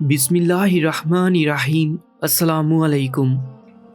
بسم اللہ الرحمن الرحیم۔ السلام علیکم۔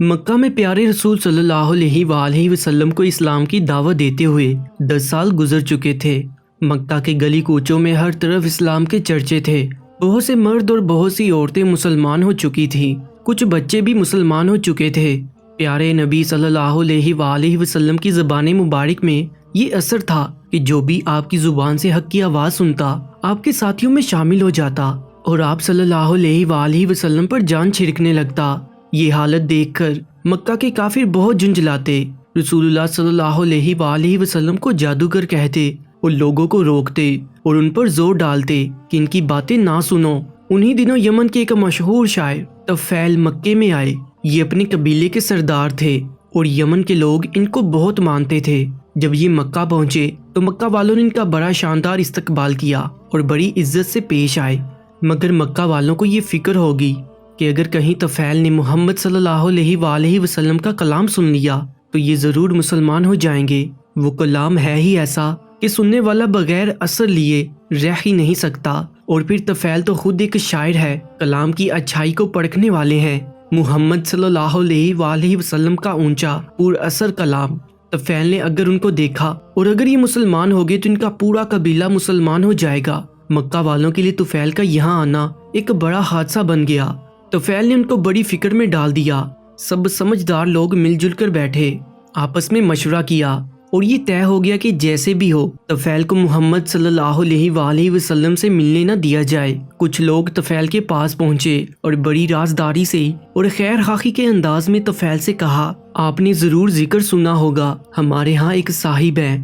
مکہ میں پیارے رسول صلی اللہ علیہ وآلہ وسلم کو اسلام کی دعوت دیتے ہوئے 10 سال گزر چکے تھے۔ مکہ کے گلی کوچوں میں ہر طرف اسلام کے چرچے تھے۔ بہت سے مرد اور بہت سی عورتیں مسلمان ہو چکی تھیں، کچھ بچے بھی مسلمان ہو چکے تھے۔ پیارے نبی صلی اللہ علیہ وآلہ وسلم کی زبان مبارک میں یہ اثر تھا کہ جو بھی آپ کی زبان سے حق کی آواز سنتا آپ کے ساتھیوں میں شامل ہو جاتا اور آپ صلی اللہ علیہ وآلہ وسلم پر جان چھڑکنے لگتا۔ یہ حالت دیکھ کر مکہ کے کافر بہت جھنجھلاتے، رسول اللہ صلی اللہ علیہ وآلہ وسلم کو جادوگر کہتے اور لوگوں کو روکتے اور ان پر زور ڈالتے کہ ان کی باتیں نہ سنو۔ انہی دنوں یمن کے ایک مشہور شاعر طفیل مکے میں آئے۔ یہ اپنے قبیلے کے سردار تھے اور یمن کے لوگ ان کو بہت مانتے تھے۔ جب یہ مکہ پہنچے تو مکہ والوں نے ان کا بڑا شاندار استقبال کیا اور بڑی عزت سے پیش آئے، مگر مکہ والوں کو یہ فکر ہوگی کہ اگر کہیں طفیل نے محمد صلی اللہ علیہ وآلہ وسلم کا کلام سن لیا تو یہ ضرور مسلمان ہو جائیں گے۔ وہ کلام ہے ہی ایسا کہ سننے والا بغیر اثر لیے رہ ہی نہیں سکتا، اور پھر طفیل تو خود ایک شاعر ہے، کلام کی اچھائی کو پرکھنے والے ہیں۔ محمد صلی اللہ علیہ وآلہ وسلم کا اونچا پر اثر کلام طفیل نے اگر ان کو دیکھا اور اگر یہ مسلمان ہو گئے تو ان کا پورا قبیلہ مسلمان ہو جائے گا۔ مکہ والوں کے لیے طفیل کا یہاں آنا ایک بڑا حادثہ بن گیا۔ طفیل نے ان کو بڑی فکر میں ڈال دیا۔ سب سمجھدار لوگ مل جل کر بیٹھے، آپس میں مشورہ کیا اور یہ طے ہو گیا کہ جیسے بھی ہو طفیل کو محمد صلی اللہ علیہ وآلہ وسلم سے ملنے نہ دیا جائے۔ کچھ لوگ طفیل کے پاس پہنچے اور بڑی رازداری سے اور خیر خواہی کے انداز میں طفیل سے کہا، آپ نے ضرور ذکر سنا ہوگا، ہمارے ہاں ایک صاحب ہیں،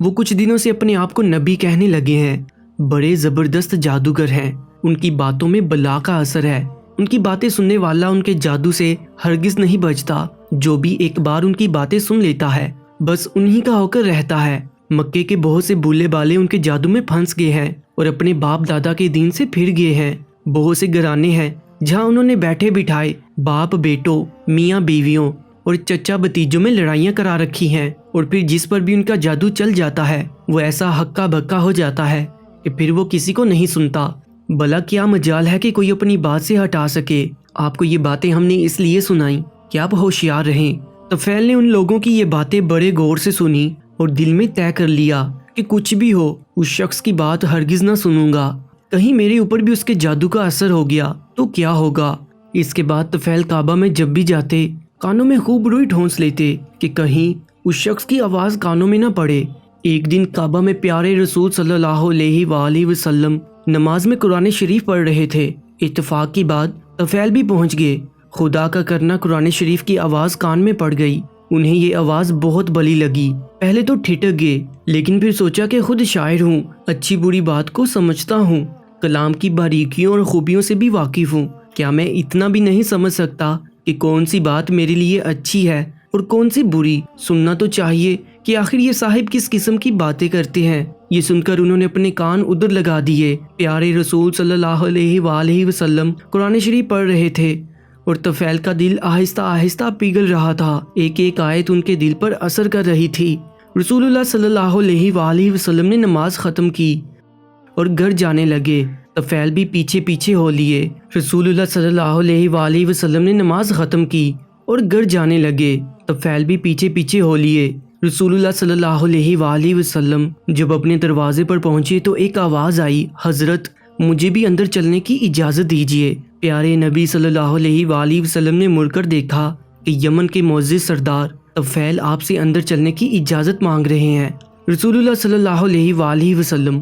وہ کچھ دنوں سے اپنے آپ کو نبی کہنے لگے ہیں، بڑے زبردست جادوگر ہیں، ان کی باتوں میں بلا کا اثر ہے، ان کی باتیں سننے والا ان کے جادو سے ہرگز نہیں بچتا، جو بھی ایک بار ان کی باتیں سن لیتا ہے بس انہی کا ہو کر رہتا ہے۔ مکے کے بہت سے بھولے بالے ان کے جادو میں پھنس گئے ہیں اور اپنے باپ دادا کے دین سے پھر گئے ہیں۔ بہت سے گھرانے ہیں جہاں انہوں نے بیٹھے بٹھائے باپ بیٹوں، میاں بیویوں اور چچا بھتیجوں میں لڑائیاں کرا رکھی ہیں، اور پھر جس پر بھی ان کا جادو چل جاتا ہے وہ ایسا ہکا بکا ہو جاتا ہے کہ پھر وہ کسی کو نہیں سنتا۔ بھلا کیا مجال ہے کہ کوئی اپنی بات سے ہٹا سکے؟ آپ کو یہ باتیں ہم نے اس لیے سنائیں کہ آپ ہوشیار رہیں۔ طفیل نے ان لوگوں کی یہ باتیں بڑے غور سے سنی اور دل میں طے کر لیا کہ کچھ بھی ہو اس شخص کی بات ہرگز نہ سنوں گا، کہیں میرے اوپر بھی اس کے جادو کا اثر ہو گیا تو کیا ہوگا۔ اس کے بعد طفیل کعبہ میں جب بھی جاتے کانوں میں خوب روئی ٹھونس لیتے کہ کہیں اس شخص کی آواز کانوں میں نہ پڑے۔ ایک دن کعبہ میں پیارے رسول صلی اللہ علیہ وآلہ وسلم نماز میں قرآن شریف پڑھ رہے تھے۔ اتفاق کی بات طفیل بھی پہنچ گئے۔ خدا کا کرنا قرآن شریف کی آواز کان میں پڑ گئی۔ انہیں یہ آواز بہت بلی لگی، پہلے تو ٹھٹک گئے، لیکن پھر سوچا کہ خود شاعر ہوں، اچھی بری بات کو سمجھتا ہوں، کلام کی باریکیوں اور خوبیوں سے بھی واقف ہوں، کیا میں اتنا بھی نہیں سمجھ سکتا کہ کون سی بات میرے لیے اچھی ہے اور کون سی بری؟ سننا تو چاہیے کہ آخر یہ صاحب کس قسم کی باتیں کرتے ہیں۔ یہ سن کر انہوں نے اپنے کان ادھر لگا دیے۔ پیارے رسول صلی اللہ علیہ وآلہ وسلم قرآن شریف پڑھ رہے تھے اور طفیل کا دل آہستہ آہستہ پگھل رہا تھا، ایک ایک آیت ان کے دل پر اثر کر رہی تھی۔ رسول اللہ صلی اللہ علیہ وآلہ وسلم نے نماز ختم کی اور گھر جانے لگے۔ طفیل بھی پیچھے پیچھے ہو لیے۔ رسول اللہ صلی اللہ علیہ وآلہ وسلم نے نماز ختم کی اور گھر جانے لگے۔ طفیل بھی پیچھے پیچھے ہو لیے۔ رسول اللہ صلی اللہ علیہ وآلہ وسلم جب اپنے دروازے پر پہنچے تو ایک آواز آئی، حضرت مجھے بھی اندر چلنے کی اجازت دیجیے۔ پیارے نبی صلی اللہ علیہ وآلہ وسلم نے مڑ کر دیکھا کہ یمن کے معزز سردار طفیل آپ سے اندر چلنے کی اجازت مانگ رہے ہیں۔ رسول اللہ صلی اللہ علیہ وآلہ وسلم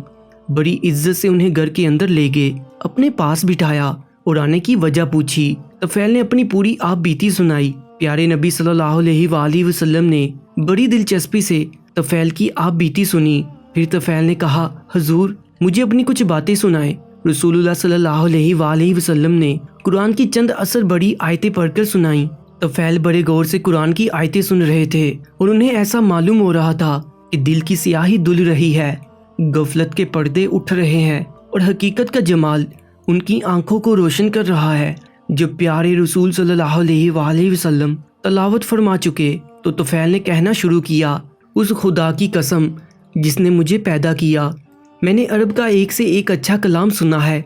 بڑی عزت سے انہیں گھر کے اندر لے گئے، اپنے پاس بٹھایا اور آنے کی وجہ پوچھی۔ طفیل نے اپنی پوری آپ بیتی سنائی۔ پیارے نبی صلی اللہ علیہ وآلہ وسلم نے بڑی دلچسپی سے طفیل کی آپ بیتی سنی۔ پھر طفیل نے کہا، حضور مجھے اپنی کچھ باتیں سنائیں۔ رسول اللہ صلی اللہ علیہ وآلہ وسلم نے قرآن کی چند اثر بڑی آیتیں پڑھ کر سنائیں۔ طفیل بڑے غور سے قرآن کی آیتیں سن رہے تھے اور انہیں ایسا معلوم ہو رہا تھا کہ دل کی سیاہی دھل رہی ہے، غفلت کے پردے اٹھ رہے ہیں اور حقیقت کا جمال ان کی آنکھوں کو روشن کر رہا ہے۔ جب پیارے رسول صلی اللہ علیہ وآلہ وسلم تلاوت فرما چکے تو طفیل نے کہنا شروع کیا، اس خدا کی قسم جس نے مجھے پیدا کیا، میں نے عرب کا ایک سے ایک اچھا کلام سنا ہے،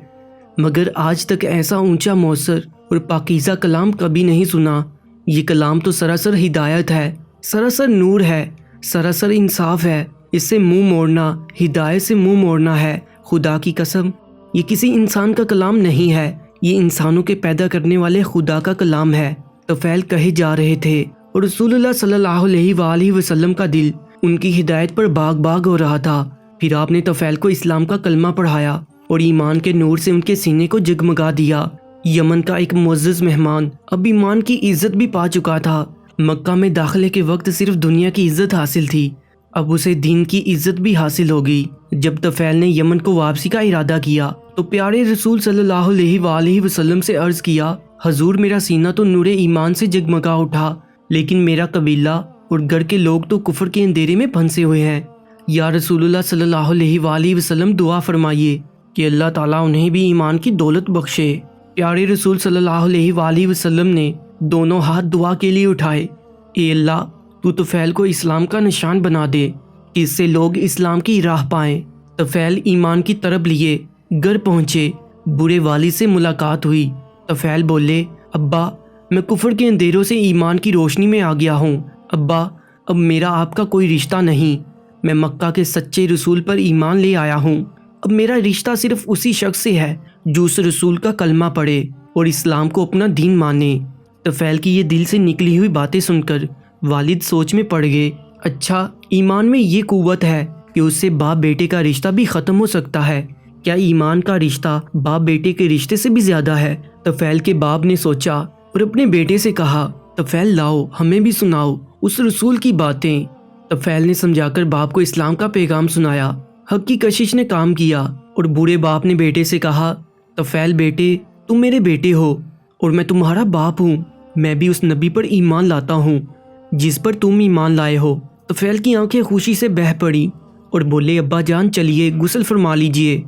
مگر آج تک ایسا اونچا مؤثر اور پاکیزہ کلام کبھی نہیں سنا۔ یہ کلام تو سراسر ہدایت ہے، سراسر نور ہے، سراسر انصاف ہے۔ اس سے منہ موڑنا ہدایت سے منہ موڑنا ہے۔ خدا کی قسم یہ کسی انسان کا کلام نہیں ہے، یہ انسانوں کے پیدا کرنے والے خدا کا کلام ہے۔ طفیل کہے جا رہے تھے اور رسول اللہ صلی اللہ علیہ وآلہ وسلم کا دل ان کی ہدایت پر باغ باغ ہو رہا تھا۔ پھر آپ نے طفیل کو اسلام کا کلمہ پڑھایا اور ایمان کے نور سے ان کے سینے کو جگمگا دیا۔ یمن کا ایک معزز مہمان اب ایمان کی عزت بھی پا چکا تھا۔ مکہ میں داخلے کے وقت صرف دنیا کی عزت حاصل تھی، اب اسے دین کی عزت بھی حاصل ہوگی۔ جب طفیل نے یمن کو واپسی کا ارادہ کیا تو پیارے رسول صلی اللہ علیہ وآلہ وسلم سے عرض کیا، حضور میرا سینہ تو نور ایمان سے جگمگا اٹھا، لیکن میرا قبیلہ اور گھر کے لوگ تو کفر کے اندھیرے میں پھنسے ہوئے ہیں۔ یا رسول اللہ صلی اللہ علیہ وآلہ وسلم دعا فرمائیے کہ اللہ تعالیٰ انہیں بھی ایمان کی دولت بخشے۔ پیارے رسول صلی اللہ علیہ وآلہ وسلم نے دونوں ہاتھ دعا کے لیے اٹھائے، اے اللہ تو طفیل کو اسلام کا نشان بنا دے کہ اس سے لوگ اسلام کی راہ پائیں۔ طفیل ایمان کی طرف لیے گھر پہنچے، برے والد سے ملاقات ہوئی۔ طفیل بولے، ابا میں کفر کے اندھیروں سے ایمان کی روشنی میں آ گیا ہوں۔ ابا اب میرا آپ کا کوئی رشتہ نہیں، میں مکہ کے سچے رسول پر ایمان لے آیا ہوں۔ اب میرا رشتہ صرف اسی شخص سے ہے جو اس رسول کا کلمہ پڑھے اور اسلام کو اپنا دین مانے۔ طفیل کی یہ دل سے نکلی ہوئی باتیں سن کر والد سوچ میں پڑ گئے، اچھا ایمان میں یہ قوت ہے کہ اس سے باپ بیٹے کا رشتہ بھی ختم ہو سکتا ہے؟ کیا ایمان کا رشتہ باپ بیٹے کے رشتے سے بھی زیادہ ہے؟ طفیل کے باپ نے سوچا اور اپنے بیٹے سے کہا، طفیل لاؤ ہمیں بھی سناؤ اس رسول کی باتیں۔ طفیل نے سمجھا کر باپ کو اسلام کا پیغام سنایا۔ حق کی کشش نے کام کیا اور بوڑھے باپ نے بیٹے سے کہا، طفیل بیٹے تم میرے بیٹے ہو اور میں تمہارا باپ ہوں، میں بھی اس نبی پر ایمان لاتا ہوں جس پر تم ایمان لائے ہو۔ طفیل کی آنکھیں خوشی سے بہہ پڑی اور بولے، ابا جان چلیے غسل فرما لیجئے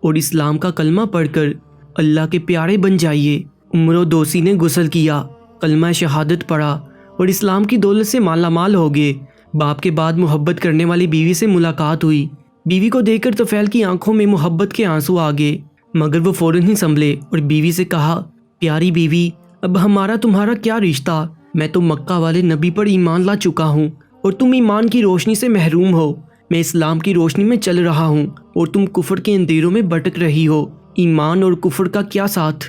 اور اسلام کا کلمہ پڑھ کر اللہ کے پیارے بن جائیے۔ عمر و دوسی نے غسل کیا، کلمہ شہادت پڑھا اور اسلام کی دولت سے مالا مال ہو گئے۔ باپ کے بعد محبت کرنے والی بیوی سے ملاقات ہوئی۔ بیوی کو دیکھ کر طفیل کی آنکھوں میں محبت کے آنسو آ گئے، مگر وہ فوراً ہی سنبھلے اور بیوی سے کہا، پیاری بیوی اب ہمارا تمہارا کیا رشتہ؟ میں تو مکہ والے نبی پر ایمان لا چکا ہوں اور تم ایمان کی روشنی سے محروم ہو۔ میں اسلام کی روشنی میں چل رہا ہوں اور تم کفر کے اندھیروں میں بھٹک رہی ہو۔ ایمان اور کفر کا کیا ساتھ؟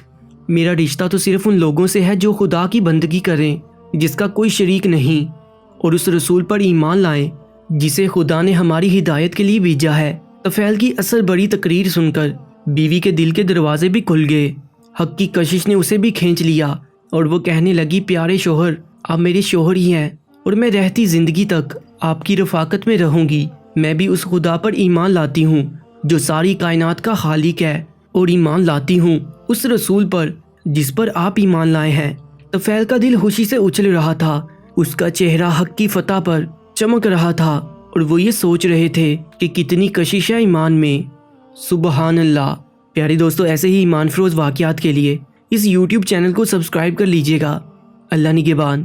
میرا رشتہ تو صرف ان لوگوں سے ہے جو خدا کی بندگی کریں، جس کا کوئی شریک نہیں، اور اس رسول پر ایمان لائیں جسے خدا نے ہماری ہدایت کے لیے بھیجا ہے۔ طفیل کی اثر بڑی تقریر سن کر بیوی کے دل کے دروازے بھی کھل گئے۔ حق کی کشش نے اسے بھی کھینچ لیا اور وہ کہنے لگی، پیارے شوہر آپ میرے شوہر ہی ہیں اور میں رہتی زندگی تک آپ کی رفاقت میں رہوں گی۔ میں بھی اس خدا پر ایمان لاتی ہوں جو ساری کائنات کا خالق ہے، اور ایمان لاتی ہوں اس رسول پر جس پر آپ ایمان لائے ہیں۔ طفیل کا دل خوشی سے اچھل رہا تھا، اس کا چہرہ حق کی فتح پر چمک رہا تھا اور وہ یہ سوچ رہے تھے کہ کتنی کشش ہے ایمان میں۔ سبحان اللہ۔ پیارے دوستو، ایسے ہی ایمان فروز واقعات کے لیے اس یوٹیوب چینل کو سبسکرائب کر لیجئے گا۔ اللہ نگہبان۔